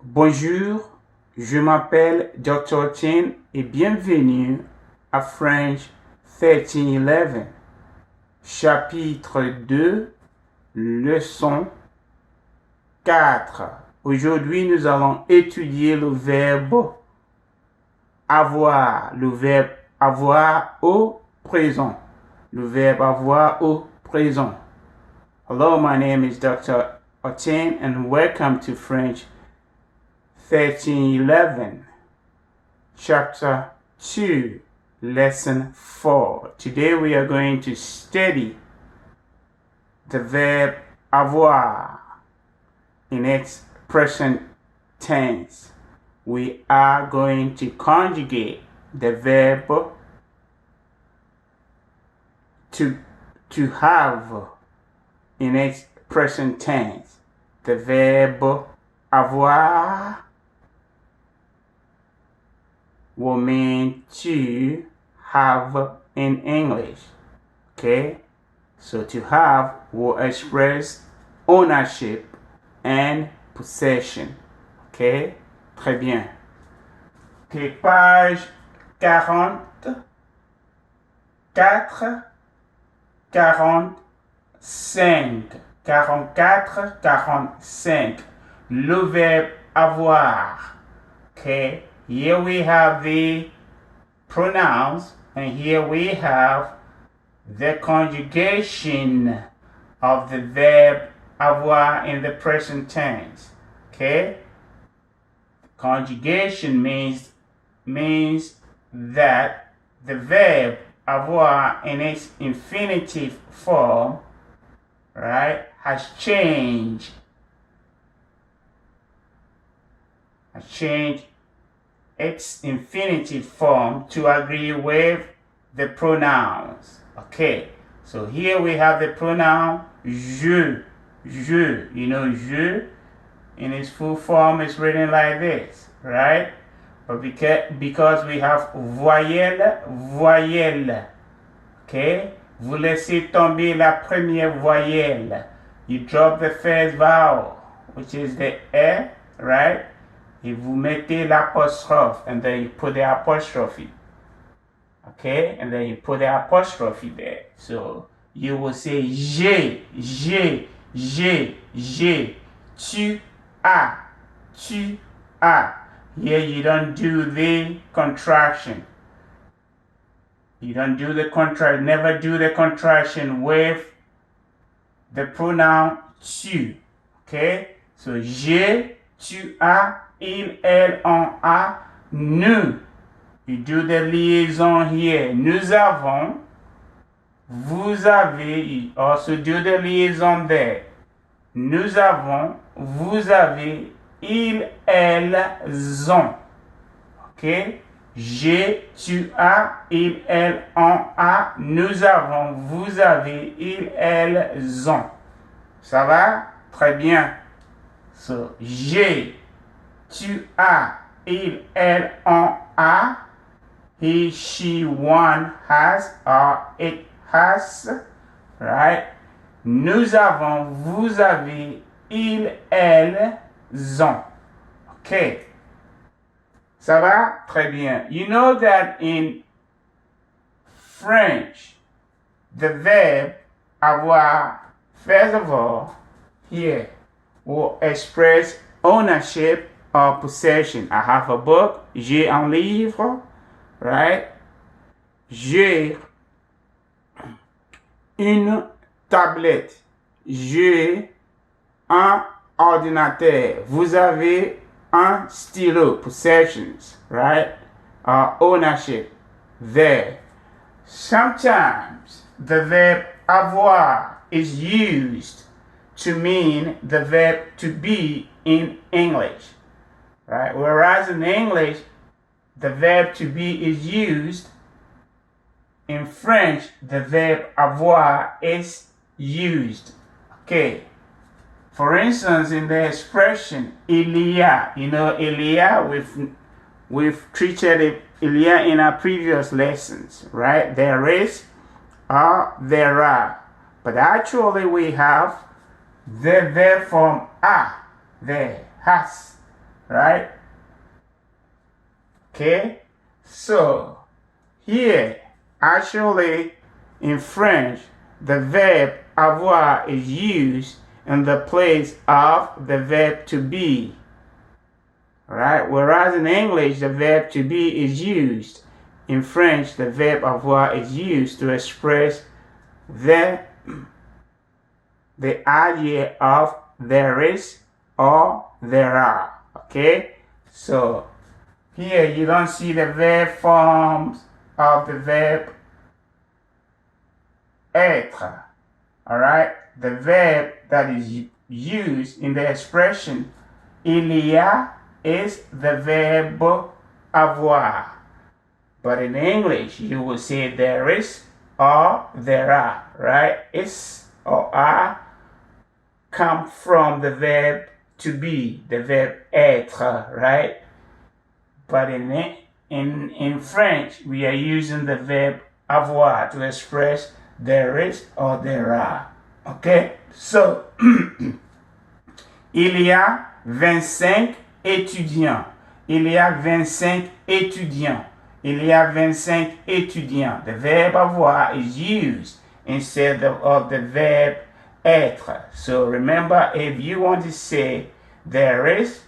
Bonjour, je m'appelle Dr. Chen et bienvenue à French 1311, chapitre 2, leçon 4. Aujourd'hui, nous allons étudier le verbe avoir, le verbe avoir au présent. Le verbe avoir au présent. Hello, my name is Dr. Chen and welcome to French 1311, chapter 2, lesson 4. Today we are going to study the verb avoir in its present tense. We are going to conjugate the verb to have in its present tense. The verb avoir will mean to have in English. Okay? So to have will express ownership and possession. Okay? Très bien. Okay, page 44, 45, 44, 45. Le verbe avoir. Okay? Here we have the pronouns, and here we have the conjugation of the verb avoir in the present tense. Okay? Conjugation means that the verb avoir in its infinitive form, right, has changed its infinitive form to agree with the pronouns. Okay, so here we have the pronoun je. You know, je in its full form is written like this, right? But because we have voyelle, okay? Vous laissez tomber la première voyelle. You drop the first vowel, which is the E, right? Et vous mettez l'apostrophe, and then you put the apostrophe. Okay? And then you put the apostrophe there. So you will say j'ai. Tu as. Here you don't do the contraction. Never do the contraction with the pronoun tu. Okay? So j'ai, tu as, il, elle, on a, nous. You do the liaison here. Nous avons, vous avez. You also do the liaison there. Nous avons, vous avez, ils, elles ont. Ok? J'ai, tu as, il, elle, on a, nous avons, vous avez, ils, elles ont. Ça va? Très bien. So, j'ai, tu as, il, elle, on a, he, she, one has, or it has, right? Nous avons, vous avez, ils, elles ont. Okay. Ça va? Très bien. You know that in French, the verb avoir, first of all, here, will express ownership or possession. I have a book, j'ai un livre, right? J'ai une tablette. J'ai un ordinateur. Vous avez un stylo. Possessions, right? Ownership. There. Sometimes the verb avoir is used to mean the verb to be in English, right? Whereas in English, the verb to be is used. In French, the verb avoir is used. Okay. For instance, in the expression il y a, you know, il y a, we've treated it, il y a in our previous lessons, right? There is or there are. But actually we have the verb form a there, has, right? Okay, so here, actually, in French, the verb avoir is used in the place of the verb to be, right? Whereas in English, the verb to be is used. In French, the verb avoir is used to express the idea of there is or there are, okay? So here you don't see the verb forms of the verb être, all right? The verb that is used in the expression il y a is the verb avoir. But in English, you will say there is or there are, right? Is or are come from the verb to be, the verb être, right? But in French, we are using the verb avoir to express there is or there are. Okay? So, il y a 25 étudiants. Il y a 25 étudiants. Il y a 25 étudiants. The verb avoir is used instead of the verb être. So remember, if you want to say there is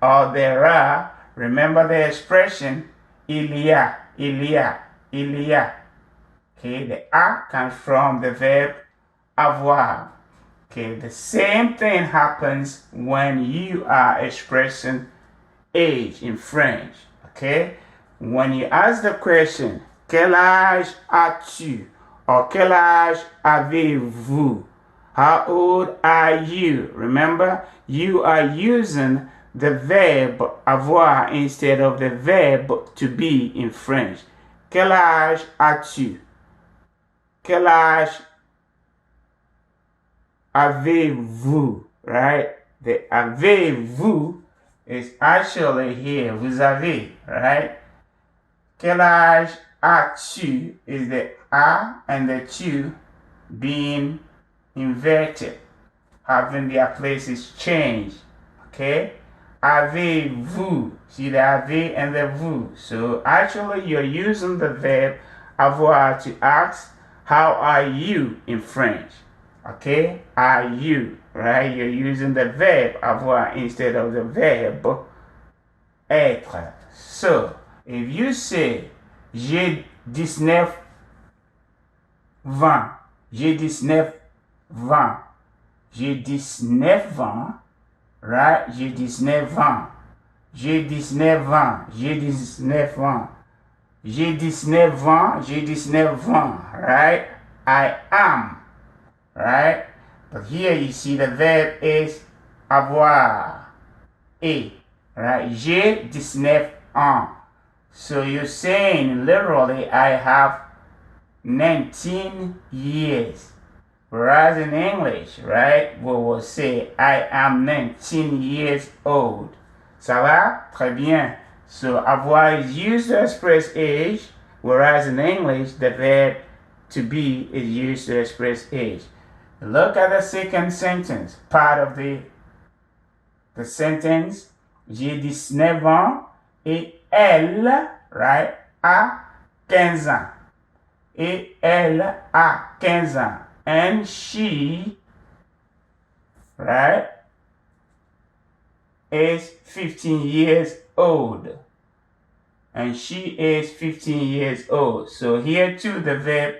or there are, remember the expression il y a, il y a, il y a. Okay, the a comes from the verb avoir. Okay, the same thing happens when you are expressing age in French. Okay, when you ask the question, quel âge as-tu? Or quel âge avez-vous? How old are you? Remember, you are using the verb avoir instead of the verb to be in French. Quel âge as-tu? Quel âge avez-vous? Right? The avez-vous is actually here. Vous avez, right? Quel âge as-tu is the a and the tu being inverted, having their places changed. Okay? Avez-vous? See the avez and the vous. So actually you're using the verb avoir to ask, how are you in French? Okay? Are you? Right? You're using the verb avoir instead of the verb être. So, if you say j'ai 19 20, j'ai 19 20, j'ai 19 ans, right? J'ai 19 ans, j'ai 19 ans, j'ai 19 ans, j'ai 19 ans, j'ai 19 ans, right? I am, right? But here you see the verb is avoir, et, right? J'ai 19 ans. So you're saying literally, I have 19 years. Whereas in English, right, we will say, I am 19 years old. Ça va? Très bien. So avoir is used to express age, whereas in English, the verb to be is used to express age. Look at the second sentence, part of the sentence. J'ai 19 ans et elle, right, a 15 ans. Et elle a 15 ans. And she, right, is 15 years old. And she is 15 years old. So here too the verb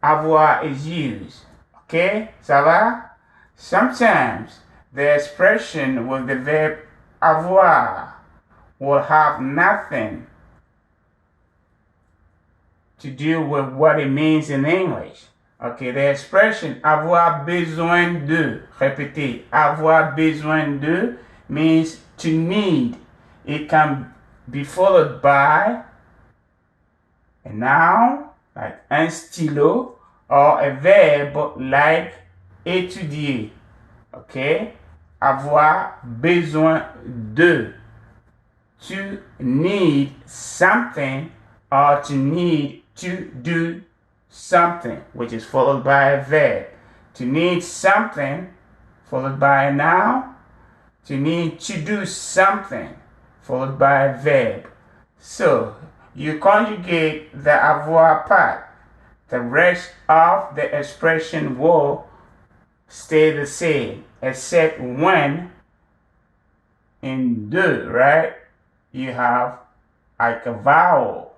avoir is used. Okay, ça va? Sometimes the expression with the verb avoir will have nothing to do with what it means in English. Okay, the expression avoir besoin de, répétez, avoir besoin de means to need. It can be followed by a noun like un stylo or a verb like étudier. Okay, avoir besoin de, to need something or to need to do something, which is followed by a verb. To need something, followed by a noun. to need to do something, followed by a verb. So, you conjugate the avoir part. The rest of the expression will stay the same, except when in de, right, you have like a vowel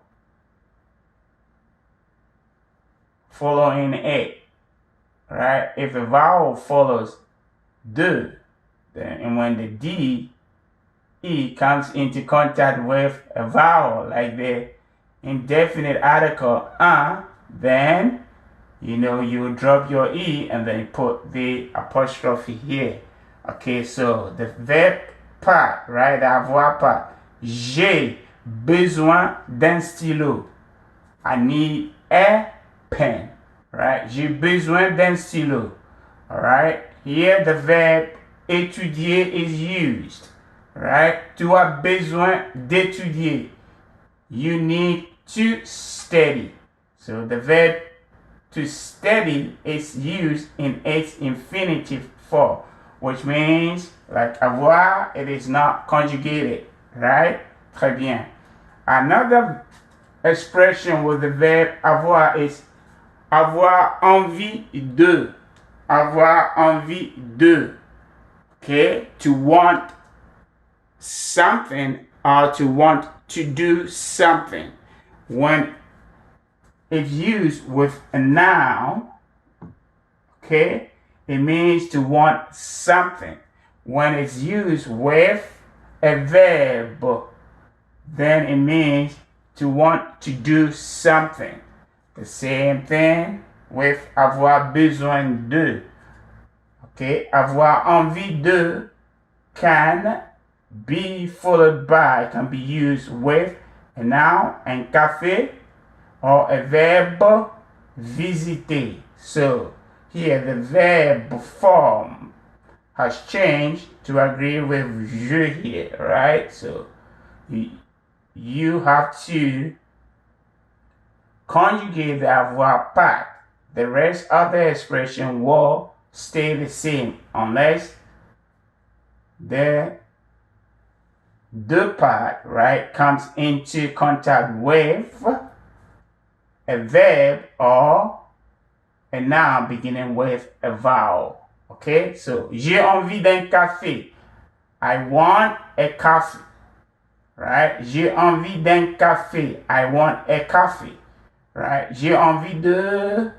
following it, right? If a vowel follows de, then and when the D, E comes into contact with a vowel, like the indefinite article then you drop your E and then put the apostrophe here. Okay, so the verb part, right, the avoir part. J'ai besoin d'un stylo. I need a pen, right? J'ai besoin d'un stylo. All right, here the verb étudier is used, right? Tu as besoin d'étudier. You need to study. So the verb to study is used in its infinitive form, which means, like avoir, it is not conjugated, right? Très bien. Another expression with the verb avoir is avoir envie de. Avoir envie de. Okay? To want something or to want to do something. When it's used with a noun, okay, it means to want something. When it's used with a verb, then it means to want to do something. The same thing with avoir besoin de. Okay, avoir envie de can be followed by, can be used with a noun, un café, or a verb, visiter. So here the verb form has changed to agree with je here, right? So you have to conjugate the avoir part. The rest of the expression will stay the same unless the part, right, comes into contact with a verb or a noun beginning with a vowel. Okay, so j'ai envie d'un café. I want a coffee. Right? J'ai envie d'un café. I want a coffee. Right? J'ai envie de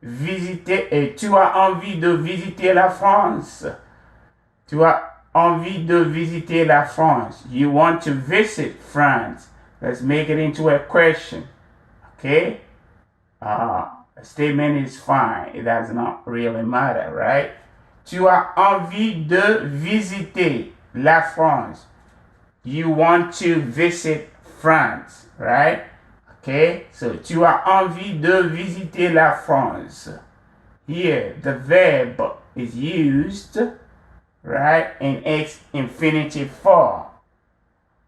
visiter. Et tu as envie de visiter la France. Tu as envie de visiter la France. You want to visit France. Let's make it into a question. Okay? A statement is fine. It does not really matter, right? Tu as envie de visiter la France. You want to visit France, right? Okay, so tu as envie de visiter la France. Here, the verb is used, right, in its infinitive form,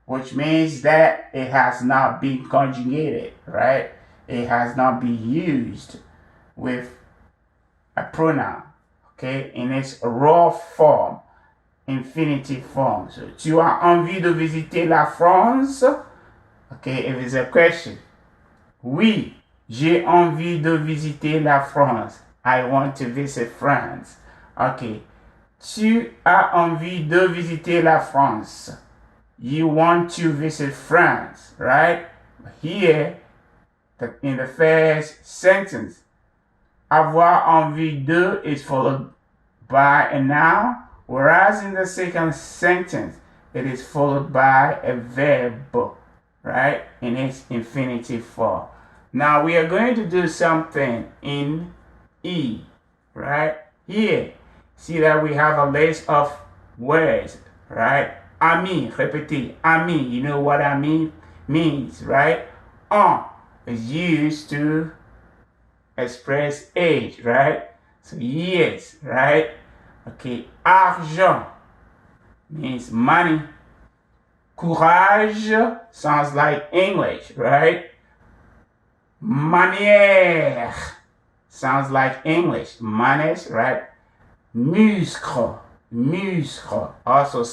which means that it has not been conjugated, right? It has not been used with a pronoun, okay, in its raw form, infinitive form. So, tu as envie de visiter la France? Okay, if it's a question. Oui, j'ai envie de visiter la France. I want to visit France. Okay, tu as envie de visiter la France. You want to visit France, right? Here, in the first sentence, avoir envie de is followed by a noun, whereas in the second sentence, it is followed by a verb, right, in its infinitive form. Now we are going to do something in E, right? Here, see that we have a list of words, right? Ami, répétez, ami, you know what ami means, right? En is used to express age, right? So years, right? Okay, argent means money. Courage sounds like English, right? Manière sounds like English. Manners, right? Muscle, muscle. Also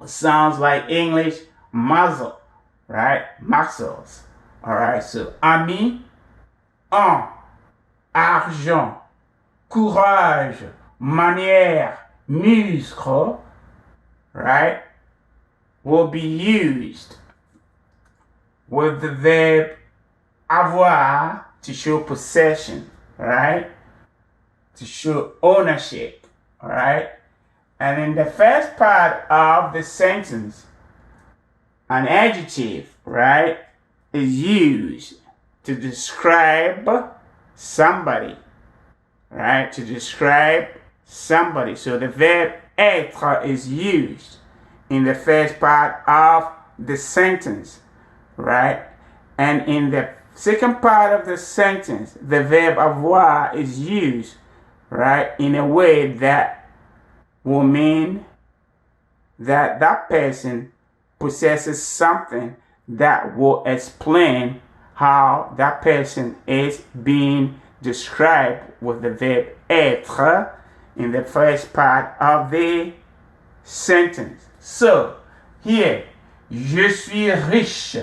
sounds like English muzzle, right? Muscles. All right, so ami, en, argent, courage, manière, muscle, right, will be used with the verb avoir to show possession, right? To show ownership, all right? And in the first part of the sentence, an adjective, right, is used to describe somebody, right? To describe somebody. So the verb être is used in the first part of the sentence, right? And in the second part of the sentence, the verb avoir is used, right, in a way that will mean that that person possesses something that will explain how that person is being described with the verb être in the first part of the sentence. So, here, je suis riche.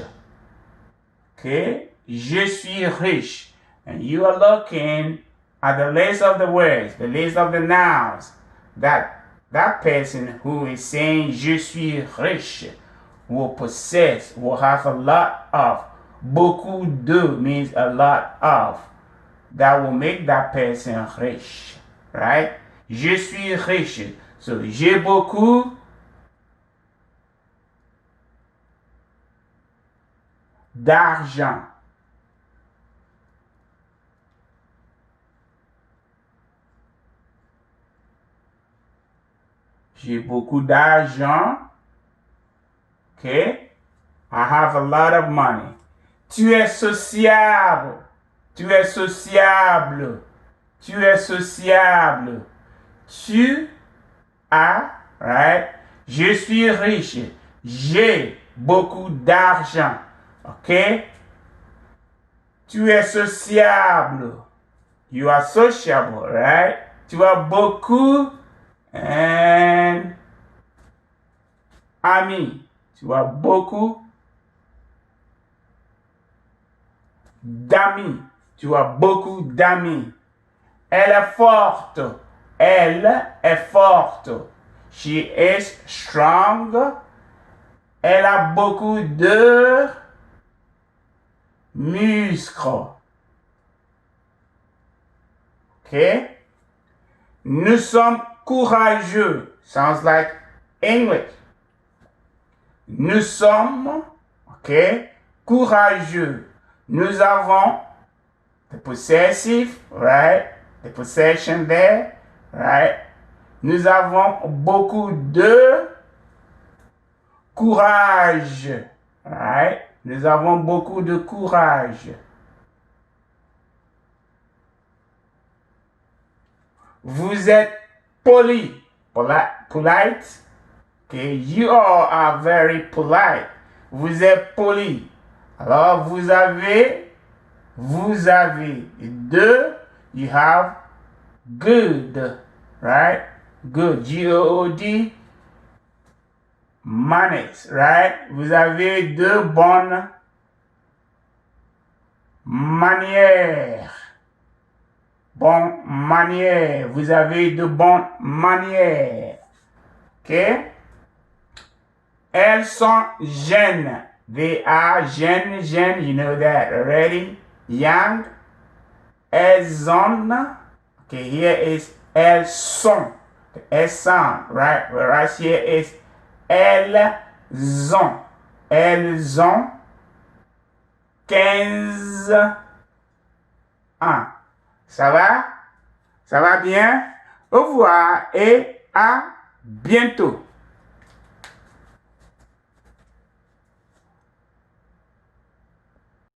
Okay? Je suis riche. And you are looking at the list of the words, the list of the nouns that person who is saying je suis riche will possess, will have a lot of. Beaucoup de means a lot of. That will make that person riche, right? Je suis riche. So, j'ai beaucoup d'argent. J'ai beaucoup d'argent. Okay? I have a lot of money. Tu es sociable. Tu es sociable. Tu es sociable. Tu as, right? Je suis riche. J'ai beaucoup d'argent. Okay? Tu es sociable. You are sociable, right? Tu as beaucoup and amis. Tu as beaucoup d'amis. Tu as beaucoup d'amis. Elle est forte. Elle est forte. She is strong. Elle a beaucoup de muscles. Okay? Nous sommes courageux. Sounds like English. Nous sommes, okay, courageux. Nous avons the possessive, right? The possession there, right? Nous avons beaucoup de courage, right? Nous avons beaucoup de courage. Vous êtes poli, polite. Okay, you all are very polite. Vous êtes poli. Alors, vous avez de, you have good, right? Good, G-O-O-D, manners, right? Vous avez de bonnes manières. Bonnes manières. Vous avez de bonnes manières. Okay? Elles sont jeunes. They are jeunes, you know that already. Young. Elles ont. Okay, here is elles sont. The S sound, right? Whereas here is elles ont. Elles ont 15 ans. Ça va? Ça va bien? Au revoir et à bientôt.